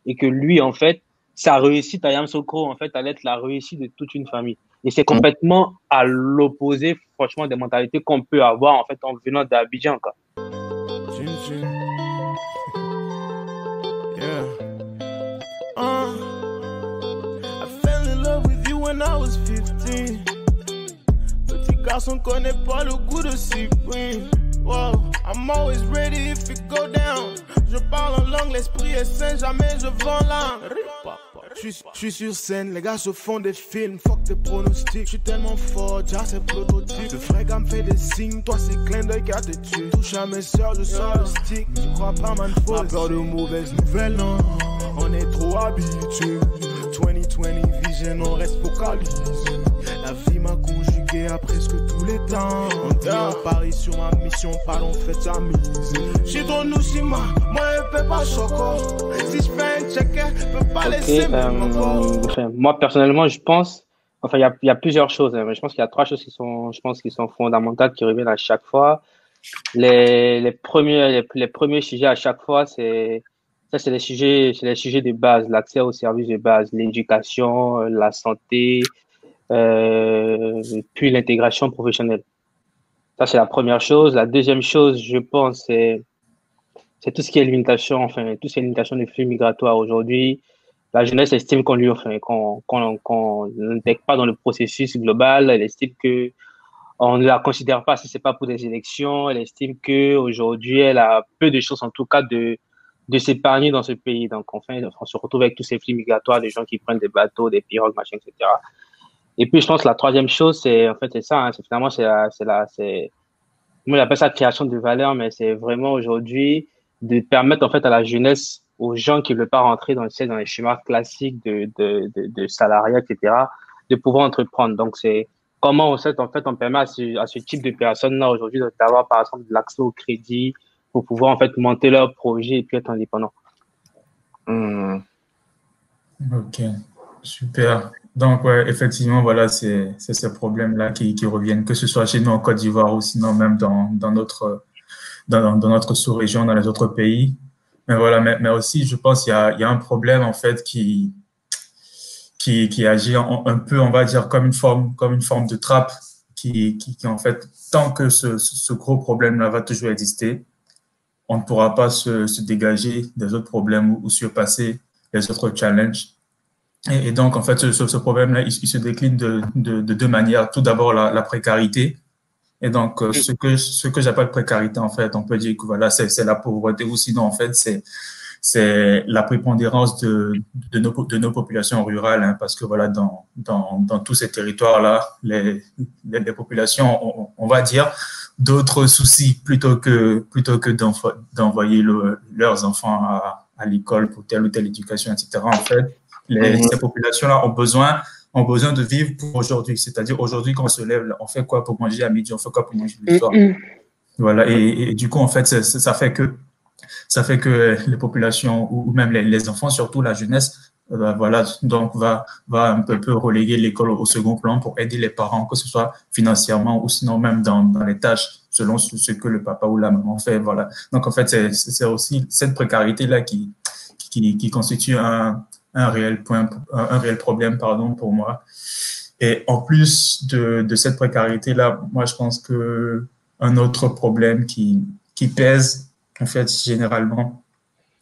et que lui, en fait, sa réussite à Yamoussoukro, en fait, allait être la réussite de toute une famille. Et c'est complètement à l'opposé, franchement, des mentalités qu'on peut avoir, en fait, en venant d'Abidjan, quoi. Jin Jin, yeah. I fell in love with you when I was 15. Petit garçon connaît pas le goût de cyprine. Wow, I'm always ready if it go down. Je parle en langue, l'esprit est sain, jamais je vends l'âme. J'suis sur scène, les gars se font des films, fuck tes pronostics. J'suis tellement fort, déjà c'est prototype. Ce frère me fait des signes, toi c'est clin d'œil qui a te tué. Touche à mes soeurs, je sors le stick. Tu crois pas, man, faux. Pas peur de mauvaises nouvelles, non. On est trop habitués. 2020 vision, on reste focalisé. La vie m'a conjugué à presque tous les temps. On dit on parie sur ma mission, pas on fait sa mise. J'suis ton Nushima, moi je peux pas choco. Si je fais un check, je peux pas laisser Enfin, moi, personnellement, je pense, enfin, il y a plusieurs choses, hein, mais je pense qu'il y a trois choses qui sont, je pense, qui sont fondamentales, qui reviennent à chaque fois. Les premiers sujets à chaque fois, c'est les sujets de base, l'accès aux services de base, l'éducation, la santé, puis l'intégration professionnelle. Ça, c'est la première chose. La deuxième chose, je pense, c'est tout ce qui est limitation, enfin, tout ce qui est limitation des flux migratoires aujourd'hui. La jeunesse estime qu'on n'intègre pas dans le processus global. Elle estime que on ne la considère pas si c'est pas pour des élections. Elle estime que aujourd'hui, elle a peu de chances, en tout cas, de s'épargner dans ce pays. Donc, enfin, on se retrouve avec tous ces flux migratoires, des gens qui prennent des bateaux, des pirogues, machin, etc. Et puis, je pense que la troisième chose, c'est, en fait, c'est ça, hein, c'est finalement, moi, j'appelle ça création de valeur, mais c'est vraiment aujourd'hui de permettre, en fait, à la jeunesse, aux gens qui ne veulent pas rentrer dans les schémas classiques de salariat, etc., de pouvoir entreprendre. Donc, c'est comment, en fait, on permet à ce type de personnes-là aujourd'hui d'avoir, par exemple, de l'accès au crédit pour pouvoir, en fait, monter leur projet et puis être indépendant. Ok, super. Donc, ouais, effectivement, voilà, c'est ces problèmes-là qui reviennent, que ce soit chez nous en Côte d'Ivoire ou sinon même dans notre sous-région, dans les autres pays. Mais voilà, mais aussi, je pense qu'il y a un problème, en fait, qui agit un peu, on va dire, comme une forme de trappe en fait, tant que ce gros problème-là va toujours exister, on ne pourra pas se dégager des autres problèmes ou surpasser les autres challenges. Et donc, en fait, ce problème-là, il se décline de deux manières. Tout d'abord, la précarité. Et donc, ce que j'appelle précarité, en fait, on peut dire que voilà, c'est la pauvreté ou sinon, en fait, c'est la prépondérance de nos populations rurales, hein, parce que voilà, dans tous ces territoires-là, les populations, on va dire, d'autres soucis plutôt que d'envoyer leurs enfants à l'école pour telle ou telle éducation, etc. En fait, ces populations-là ont besoin de vivre pour aujourd'hui. C'est-à-dire, aujourd'hui, quand on se lève, on fait quoi pour manger à midi, on fait quoi pour manger le soir. Voilà. Et du coup, en fait, ça fait que les populations ou même les enfants, surtout la jeunesse, voilà, donc va un peu reléguer l'école au second plan pour aider les parents, que ce soit financièrement ou sinon même dans les tâches selon ce que le papa ou la maman fait. Voilà. Donc, en fait, c'est aussi cette précarité-là qui constitue un réel problème, pardon, pour moi. Et en plus de cette précarité-là, moi, je pense que un autre problème qui pèse, en fait, généralement,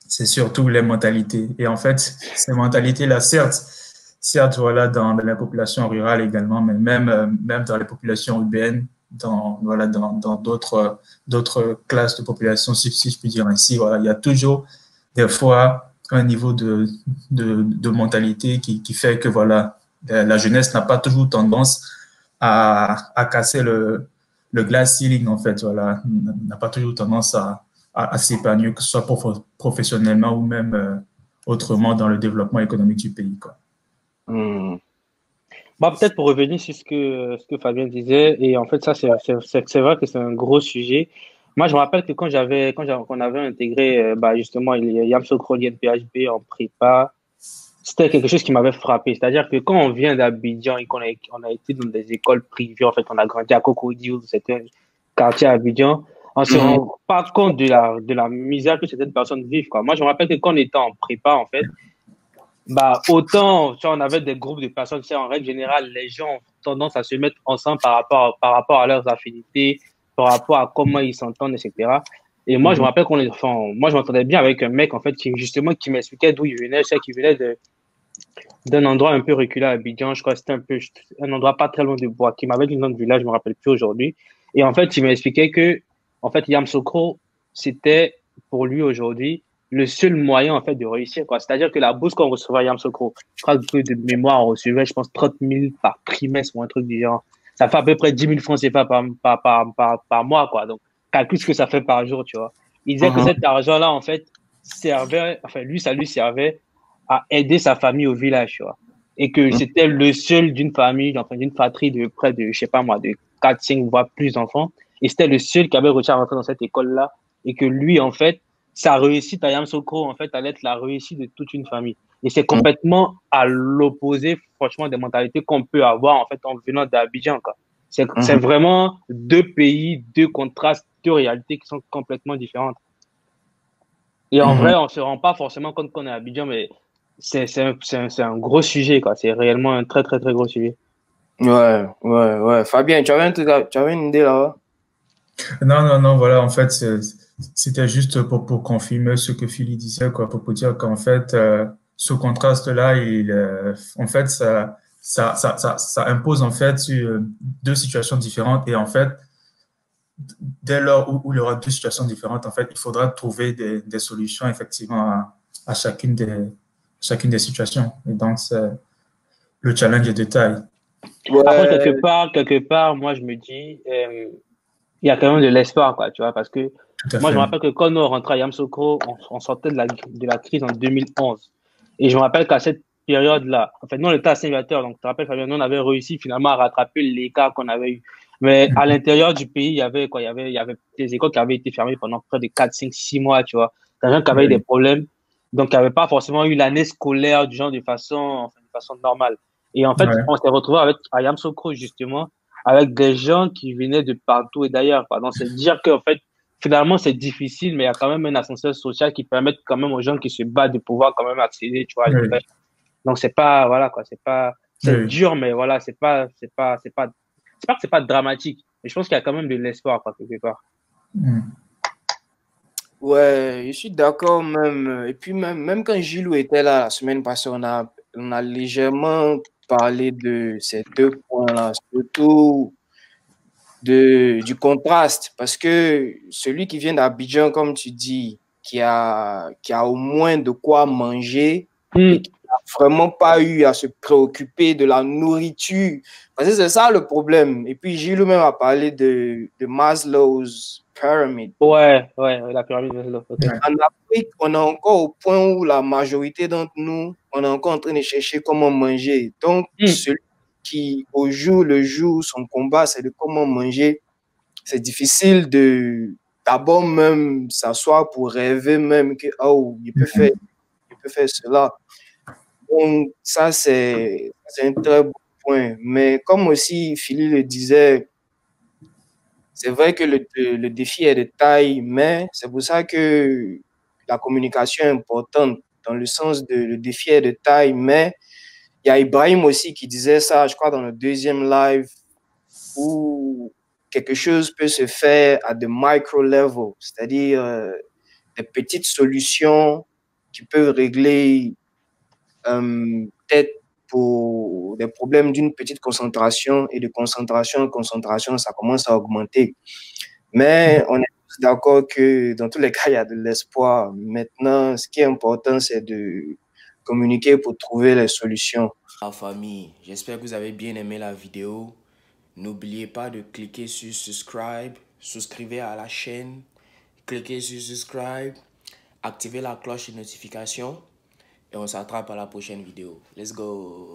c'est surtout les mentalités. Et en fait, ces mentalités-là, certes, voilà, dans la population rurale également, mais même dans les populations urbaines, voilà, dans d'autres classes de population, si je puis dire ainsi, voilà, il y a toujours des fois un niveau de mentalité qui fait que voilà, la jeunesse n'a pas toujours tendance à casser le glass ceiling, en fait, voilà, n'a pas toujours tendance à s'épanouir, que ce soit professionnellement ou même autrement dans le développement économique du pays, quoi. Bah, peut-être pour revenir sur ce que Fabien disait, et en fait, ça, c'est vrai que c'est un gros sujet. Moi, je me rappelle que qu'on avait intégré, bah, justement, il y a Yamsokro PHB en prépa, c'était quelque chose qui m'avait frappé. C'est-à-dire que quand on vient d'Abidjan et on a été dans des écoles privées, en fait, on a grandi à Cocody, c'était un quartier à Abidjan, on se rend pas compte de la misère que certaines personnes vivent, quoi. Moi, je me rappelle que quand on était en prépa, en fait, bah, autant, tu vois, on avait des groupes de personnes, tu sais, en règle générale, les gens ont tendance à se mettre ensemble par rapport à leurs affinités, par rapport à comment ils s'entendent, etc. Et moi, je me rappelle moi, je m'entendais bien avec un mec, en fait, justement, qui m'expliquait d'où il venait. Je sais qu'il venait d'un endroit un peu reculé à Abidjan. Je crois que c'était un endroit pas très loin de Bois, qui m'avait dit le nom du village, je me rappelle plus aujourd'hui. Et en fait, il m'expliquait que, en fait, Yamoussoukro, c'était, pour lui aujourd'hui, le seul moyen, en fait, de réussir, quoi. C'est-à-dire que la bourse qu'on recevait à Yamoussoukro, je crois que de mémoire, on recevait, je pense, 30 000 par trimestre ou un truc du genre. Ça fait à peu près 10 000 francs CFA par mois, quoi. Donc, calcule ce que ça fait par jour, tu vois. Il disait que cet argent-là, en fait, lui, ça lui servait à aider sa famille au village, tu vois. Et que c'était le seul d'une famille, enfin, d'une fratrie de près de, je sais pas moi, de 4, 5, voire plus d'enfants. Et c'était le seul qui avait réussi à rentrer dans cette école-là. Et que lui, en fait, sa réussite à Yamoussoukro, en fait, allait être la réussite de toute une famille. Et c'est complètement à l'opposé, franchement, des mentalités qu'on peut avoir, en fait, en venant d'Abidjan, quoi. C'est vraiment deux pays, deux contrastes, deux réalités qui sont complètement différentes. Et en vrai, on se rend pas forcément compte qu'on est à Abidjan, mais c'est un gros sujet, quoi. C'est réellement un très, très, très gros sujet. Ouais. Fabien, tu avais une idée là-bas? Non, voilà, en fait, c'était juste pour confirmer ce que Philly disait, quoi, pour dire qu'en fait, ce contraste-là, en fait, ça impose, en fait, deux situations différentes. Et en fait, dès lors où il y aura deux situations différentes, en fait, il faudra trouver des solutions, effectivement, à chacune des situations. Et donc, le challenge est de taille. Ouais. Après, quelque part, moi, je me dis, il y a quand même de l'espoir, quoi, tu vois, parce que moi, je me rappelle que quand nous rentrons à Yamoussoukro, on sortait de la crise en 2011. Et je me rappelle qu'à cette période-là, en fait, nous, on était à Saint-Viateur, donc tu te rappelles, Fabien, nous, on avait réussi finalement à rattraper l'écart qu'on avait eu. Mais à l'intérieur du pays, il y avait des écoles qui avaient été fermées pendant près de 4, 5, 6 mois, tu vois. Des gens qui avaient eu des problèmes, donc qui n'avaient pas forcément eu l'année scolaire du genre de façon normale. Et en fait, on s'est retrouvé à Yamoussoukro, justement, avec des gens qui venaient de partout et d'ailleurs, quoi. Donc, c'est dire qu'en fait, finalement, c'est difficile, mais il y a quand même un ascenseur social qui permet quand même aux gens qui se battent de pouvoir quand même accéder, tu vois. Donc, c'est pas, voilà, quoi, c'est dur, mais voilà, c'est pas que c'est pas dramatique, mais je pense qu'il y a quand même de l'espoir, quoi, quelque part. Ouais, je suis d'accord même. Et puis même quand Gilou était là la semaine passée, on a légèrement parlé de ces deux points-là, surtout du contraste, parce que celui qui vient d'Abidjan, comme tu dis, qui a au moins de quoi manger, et qui n'a vraiment pas eu à se préoccuper de la nourriture, parce que c'est ça le problème. Et puis Gilles même a parlé de Maslow's pyramid. Ouais, la pyramide Maslow. Okay. En Afrique, on est encore au point où la majorité d'entre nous, on est encore en train de chercher comment manger. Donc, celui qui, au jour le jour, son combat, c'est de comment manger, c'est difficile d'abord même s'asseoir pour rêver même que, il peut faire cela. Donc, ça, c'est un très bon point. Mais comme aussi Philly le disait, c'est vrai que le défi est de taille, mais c'est pour ça que la communication est importante, dans le sens de le défi est de taille, mais il y a Ibrahim aussi qui disait ça, je crois, dans le deuxième live, où quelque chose peut se faire à de micro-level, c'est-à-dire des petites solutions qui peuvent régler peut-être pour des problèmes d'une petite concentration, et de concentration en concentration, ça commence à augmenter. Mais on est tous d'accord que dans tous les cas, il y a de l'espoir. Maintenant, ce qui est important, c'est de communiquer pour trouver les solutions. La famille, j'espère que vous avez bien aimé la vidéo. N'oubliez pas de cliquer sur subscribe, souscrivez à la chaîne, cliquez sur subscribe, activez la cloche de notification et on s'attrape à la prochaine vidéo. Let's go!